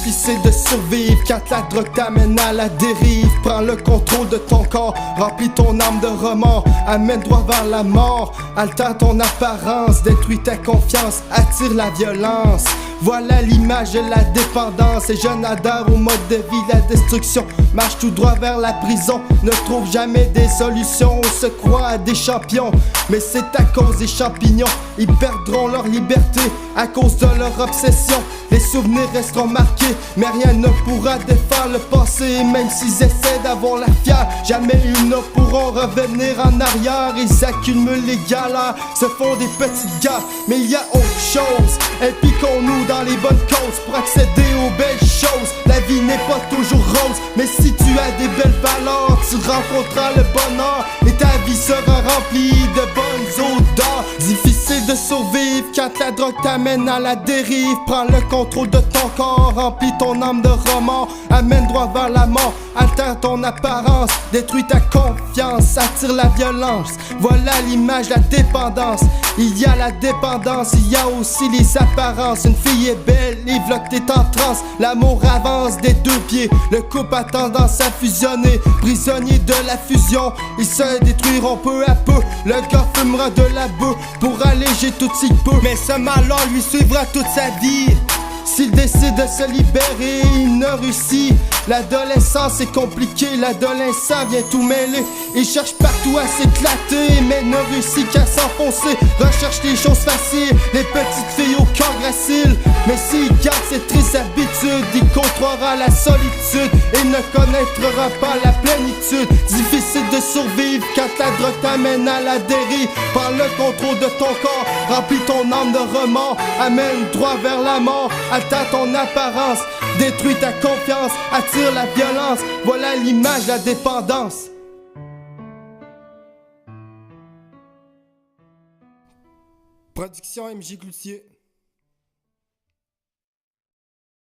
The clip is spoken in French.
Difficile de survivre quand la drogue t'amène à la dérive. Prends le contrôle de ton corps, remplis ton âme de remords, amène droit vers la mort, altère ton apparence, détruis ta confiance, attire la violence. Voilà l'image de la dépendance. Les jeunes adhèrent au mode de vie, la destruction. Marche tout droit vers la prison, ne trouve jamais des solutions. On se croit à des champions, mais c'est à cause des champignons. Ils perdront leur liberté à cause de leur obsession. Les souvenirs resteront marqués, mais rien ne pourra défaire le passé. Même s'ils essaient d'avoir la fière, jamais ils ne pourront revenir en arrière. Ils accumulent les galères, se font des petites gaffes, mais il y a autre chose. Impliquons-nous dans les bonnes causes pour accéder aux belles choses. La vie n'est pas toujours rose, mais si tu as des belles valeurs, tu rencontreras le bonheur et ta vie sera remplie de bonnes odeurs. Difficile de survivre quand la drogue t'amène à la dérive. Prends le contrôle de ton corps, remplis ton âme de remords, amène droit vers la mort, altère ton apparence, détruis ta confiance, attire la violence. Voilà l'image, la dépendance. Il y a la dépendance, il y a aussi les apparences. Une fille est belle, Yves Locke t'es en transe. L'amour avance des deux pieds, le couple a tendance à fusionner. Prisonniers de la fusion, ils se détruiront peu à peu. Le gars fumera de la bœuf pour alléger tout ce qu'il peut, mais ce malheur lui suivra toute sa vie. S'il décide de se libérer, il ne réussit. L'adolescence est compliquée, l'adolescent vient tout mêler. Il cherche partout à s'éclater, mais ne réussit qu'à s'enfoncer. Recherche les choses faciles, les petites filles au cœur gracile. Mais s'il garde ses tristes habitudes, il côtoiera la solitude et ne connaîtra pas la plénitude. Difficile de survivre quand la drogue t'amène à la dérive. Prends le contrôle de ton corps, remplis ton âme de remords, amène droit vers la mort, altère ton apparence, détruis ta confiance, attire la violence. Voilà l'image de la dépendance. Production MJ Cloutier.